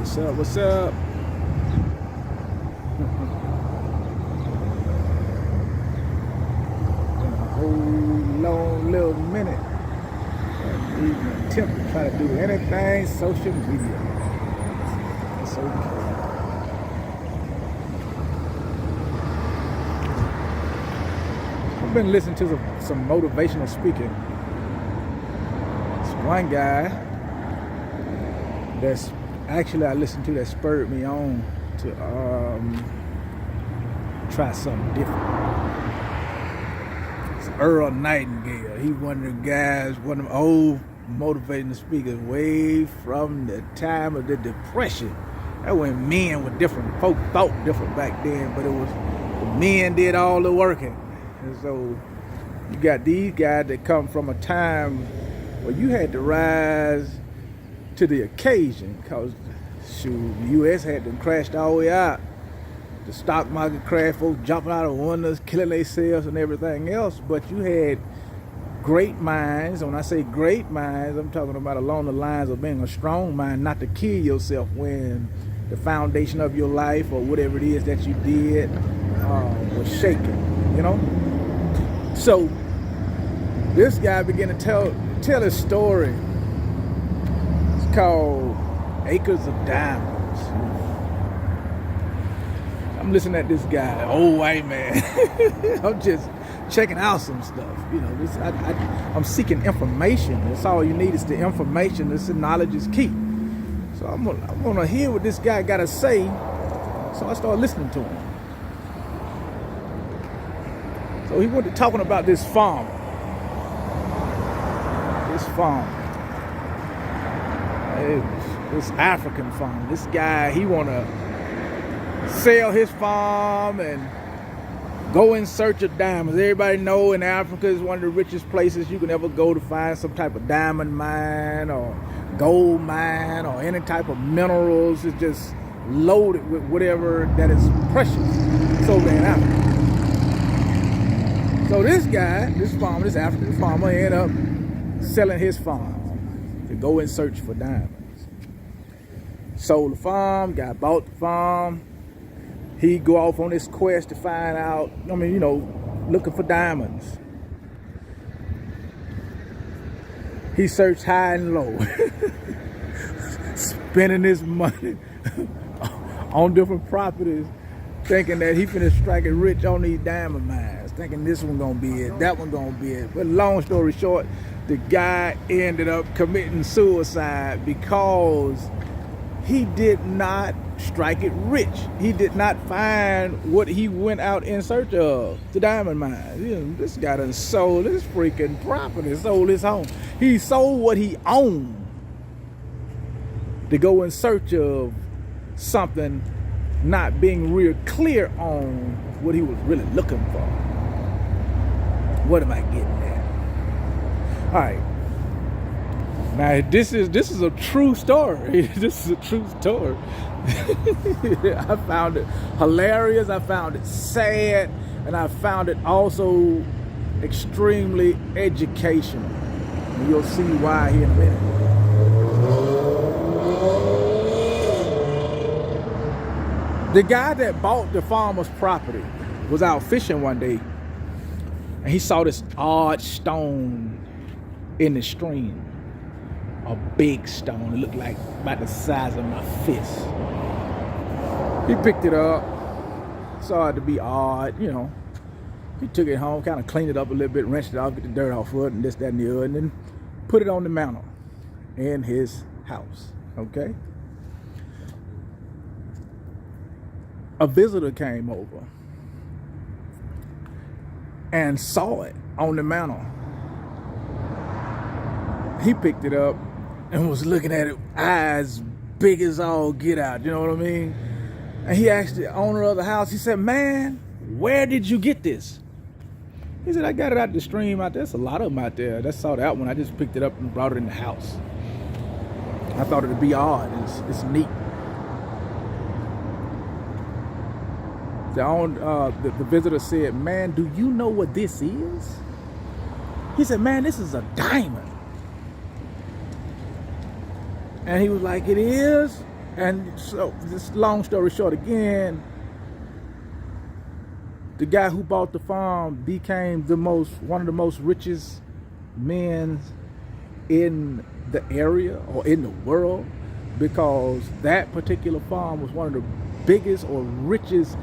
What's up? What's up? Been a whole long little minute. I even attempt to try to do anything social media. It's okay. I've been listening to some motivational speaking. It's one guy that's actually I listened to that spurred me on to try something different. It's Earl Nightingale. He's one of the guys, one of the old motivating speakers way from the time of the Depression. That when men were different. Folk thought different back then, but it was the men did all the working. And so you got these guys that come from a time where you had to rise to the occasion, because shoot, the U.S. had them crashed all the way out. The stock market crashed, folks jumping out of windows, killing themselves and everything else. But you had great minds. When I say great minds, I'm talking about along the lines of being a strong mind, not to kill yourself when the foundation of your life or whatever it is that you did was shaken, you know? So this guy began to tell his story. It's called Acres of Diamonds. I'm listening at this guy, old white man. I'm just checking out some stuff. You know, I'm seeking information. That's all you need is the information. This knowledge is key. So I'm gonna hear what this guy got to say. So I started listening to him. So he went to talking about this farmer. This African farmer. This guy, he want to sell his farm and go in search of diamonds. Everybody know in Africa is one of the richest places you can ever go to find some type of diamond mine or gold mine or any type of minerals. It's just loaded with whatever that is precious. It's over in Africa. So this guy, this African farmer, ended up selling his farm to go in search for diamonds. Sold the farm, guy bought the farm. He go off on this quest to find out, looking for diamonds. He searched high and low, spending his money on different properties, thinking that he finna strike it rich on these diamond mines, thinking this one gonna be it, that one gonna be it. But long story short, the guy ended up committing suicide because he did not strike it rich. He did not find what he went out in search of, the diamond mine. This guy done sold his freaking property, sold his home. He sold what he owned to go in search of something, not being real clear on what he was really looking for. What am I getting at? All right. Now this is a true story. This is a true story. I found it hilarious. I found it sad, and I found it also extremely educational. And you'll see why here in a minute. The guy that bought the farmer's property was out fishing one day, and he saw this odd stone in the stream. A big stone. It looked like about the size of my fist. He picked it up, saw it to be odd, He took it home, kind of cleaned it up a little bit, rinsed it off, get the dirt off of it, and this, that, and the other, and then put it on the mantle in his house, okay? A visitor came over and saw it on the mantle. He picked it up and was looking at it, eyes big as all get out, you know what I mean? And he asked the owner of the house, he said, "Man, where did you get this?" He said, "I got it out the stream out there. There's a lot of them out there. I saw that one. I just picked it up and brought it in the house. I thought it'd be odd. It's neat." The visitor said, "Man, do you know what this is?" He said, "Man, this is a diamond." And he was like, "It is?" And so, this long story short, again, the guy who bought the farm became one of the most richest men in the area or in the world, because that particular farm was one of the biggest or richest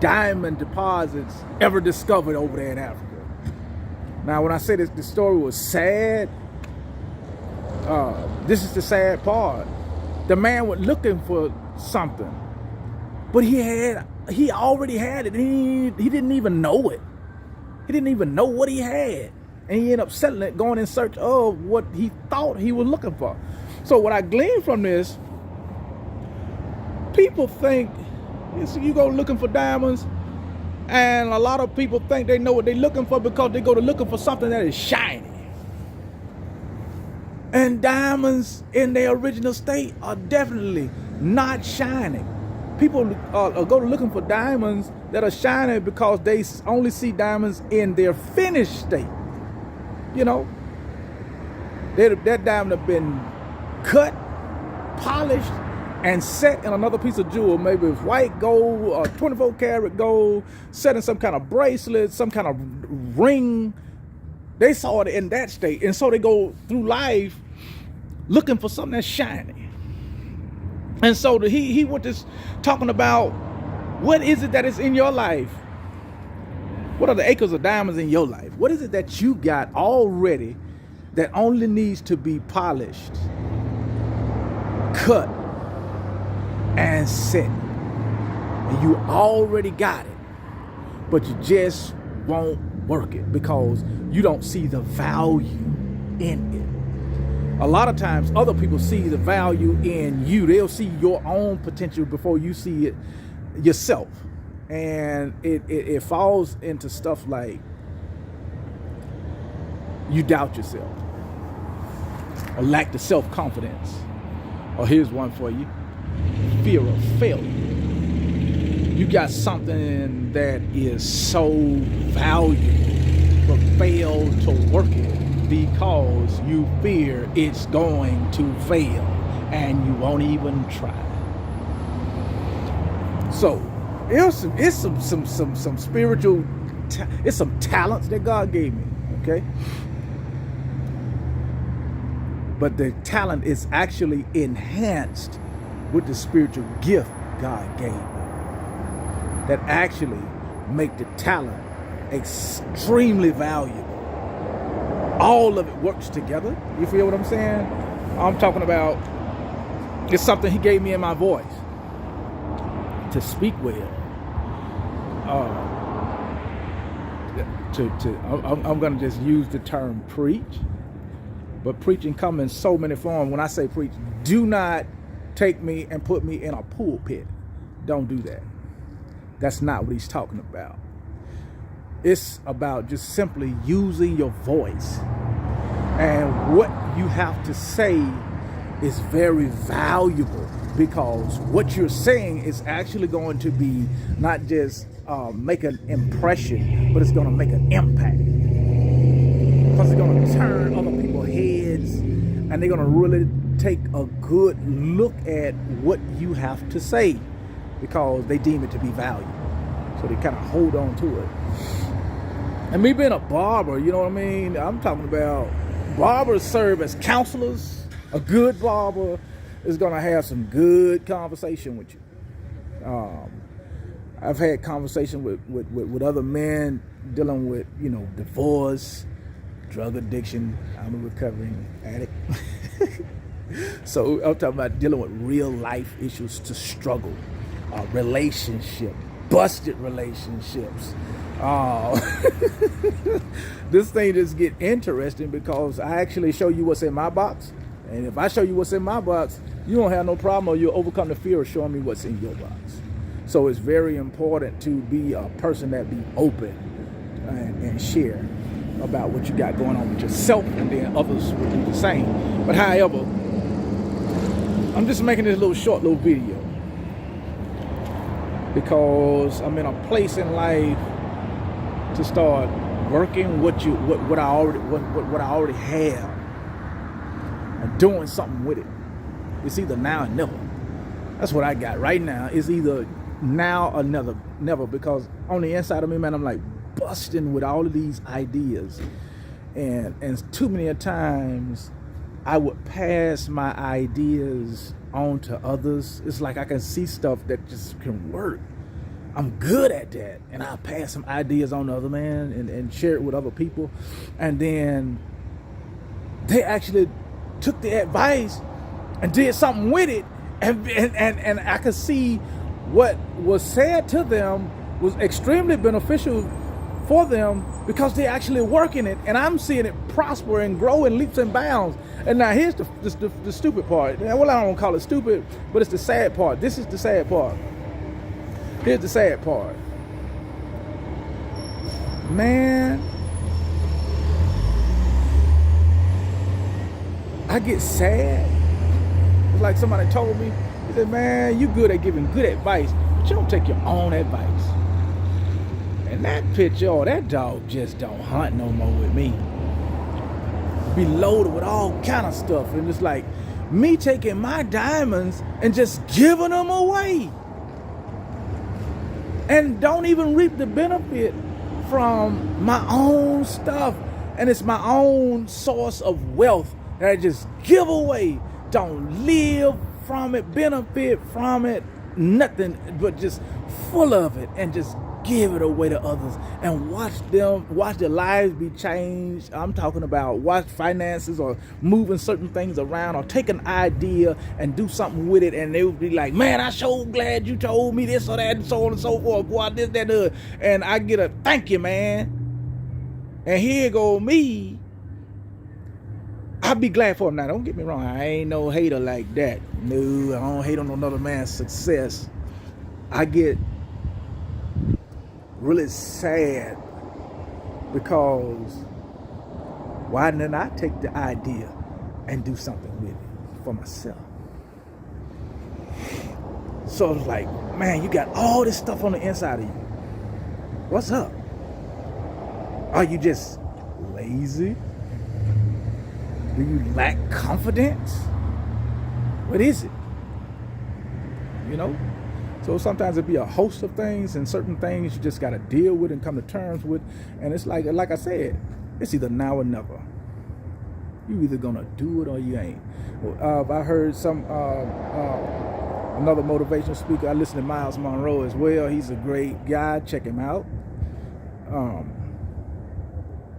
diamond deposits ever discovered over there in Africa. Now, when I say this, the story was sad, this is the sad part. The man was looking for something, but he already had it. He didn't even know it. He didn't even know what he had. And he ended up selling it, going in search of what he thought he was looking for. So what I gleaned from this, people think, you go looking for diamonds, and a lot of people think they know what they're looking for because they go to looking for something that is shiny. And diamonds in their original state are definitely not shining. People go to looking for diamonds that are shining because they only see diamonds in their finished state. You know, that diamond have been cut, polished, and set in another piece of jewel. Maybe it's white gold or 24 karat gold, set in some kind of bracelet, some kind of ring. They saw it in that state, and so they go through life looking for something that's shiny. And so he was just talking about, what is it that is in your life? What are the acres of diamonds in your life? What is it that you got already that only needs to be polished, cut, and set? And you already got it, but you just won't work it because you don't see the value in it. A lot of times other people see the value in you. They'll see your own potential before you see it yourself. And it falls into stuff like you doubt yourself, or lack the self-confidence, or here's one for you, fear of failure. You got something that is so valuable, but fail to work it because you fear it's going to fail and you won't even try. So it's some spiritual, it's some talents that God gave me, okay? But the talent is actually enhanced with the spiritual gift God gave me, that actually make the talent extremely valuable. All of it works together. You feel what I'm saying? I'm talking about, it's something he gave me in my voice to speak well. I'm going to just use the term preach, but preaching comes in so many forms. When I say preach, do not take me and put me in a pulpit. Don't do that. That's not what he's talking about. It's about just simply using your voice, and what you have to say is very valuable, because what you're saying is actually going to be not just make an impression, but it's going to make an impact, because it's going to turn other people's heads, and they're going to really take a good look at what you have to say, because they deem it to be valuable. So they kind of hold on to it. And me being a barber, you know what I mean? I'm talking about barbers serve as counselors. A good barber is going to have some good conversation with you. I've had conversation with other men dealing with, you know, divorce, drug addiction. I'm a recovering addict. So I'm talking about dealing with real life issues to struggle, relationship, busted relationships. This thing just get interesting because I actually show you what's in my box. And if I show you what's in my box, you don't have no problem, or you'll overcome the fear of showing me what's in your box. So it's very important to be a person that be open and share about what you got going on with yourself, and then others will do the same. But however, I'm just making this short little video because I'm in a place in life to start working what I already have and doing something with it. It's either now or never. That's what I got right now. It's either now or never, because on the inside of me, man, I'm like busting with all of these ideas. And too many times I would pass my ideas on to others. It's like I can see stuff that just can work. I'm good at that. And I'll pass some ideas on to other man and share it with other people. And then they actually took the advice and did something with it. And I could see what was said to them was extremely beneficial for them because they're actually working it, and I'm seeing it prosper and grow in leaps and bounds. And now here's the stupid part. Well, I don't call it stupid, but it's the sad part. This is the sad part. Here's the sad part. Man, I get sad. It's like somebody told me, he said, man, you good at giving good advice, but you don't take your own advice. And that picture, that dog just don't hunt no more with me. Be loaded with all kind of stuff. And it's like me taking my diamonds and just giving them away. And don't even reap the benefit from my own stuff. And it's my own source of wealth that I just give away. Don't live from it, benefit from it, nothing, but just full of it, and just give it away to others and watch their lives be changed. I'm talking about watch finances or moving certain things around or take an idea and do something with it, and they would be like, man, I so glad you told me this or that, and so on and so forth. Boy, this, that, and I get a thank you, man. And here go me. I'll be glad for him now. Don't get me wrong. I ain't no hater like that. No, I don't hate on another man's success. I get really sad because why didn't I take the idea and do something with it for myself? So it's like, man, you got all this stuff on the inside of you. What's up? Are you just lazy? Do you lack confidence? What is it? You know? So sometimes it'd be a host of things, and certain things you just got to deal with and come to terms with. And it's like I said, it's either now or never. You either gonna do it or you ain't. I heard another motivational speaker. I listen to Miles Monroe as well. He's a great guy. Check him out.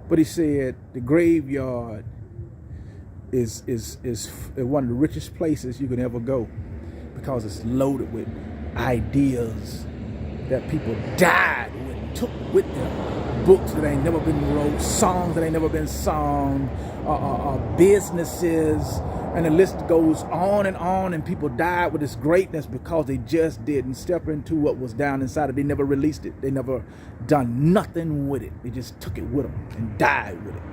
But he said the graveyard is one of the richest places you can ever go because it's loaded with ideas that people died with and took with them. Books that ain't never been wrote, songs that ain't never been sung, businesses, and the list goes on, and people died with this greatness because they just didn't step into what was down inside of them. They never released it. They never done nothing with it. They just took it with them and died with it.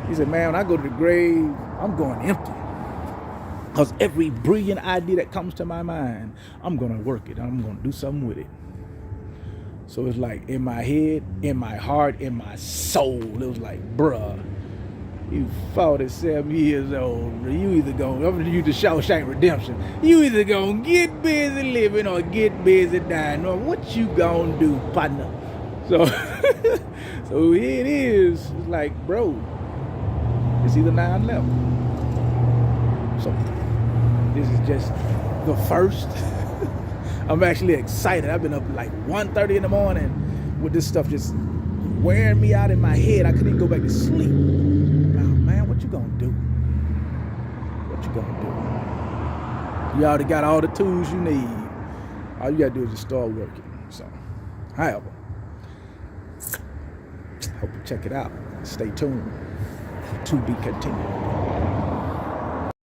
He said, man, when I go to the grave, I'm going empty. Because every brilliant idea that comes to my mind, I'm going to work it. I'm going to do something with it. So it's like in my head, in my heart, in my soul, it was like, bruh, you 47 years old, bro. You either going to use the Shawshank Redemption. You either going to get busy living or get busy dying. Or what you going to do, partner? So, so here it is. It's like, bro, it's either 9/11. So this is just the first. I'm actually excited. I've been up like 1:30 in the morning with this stuff just wearing me out in my head. I couldn't even go back to sleep. Now, man, what you gonna do? What you gonna do? You already got all the tools you need. All you gotta do is just start working. So, however, hope you check it out. Stay tuned. To be continued.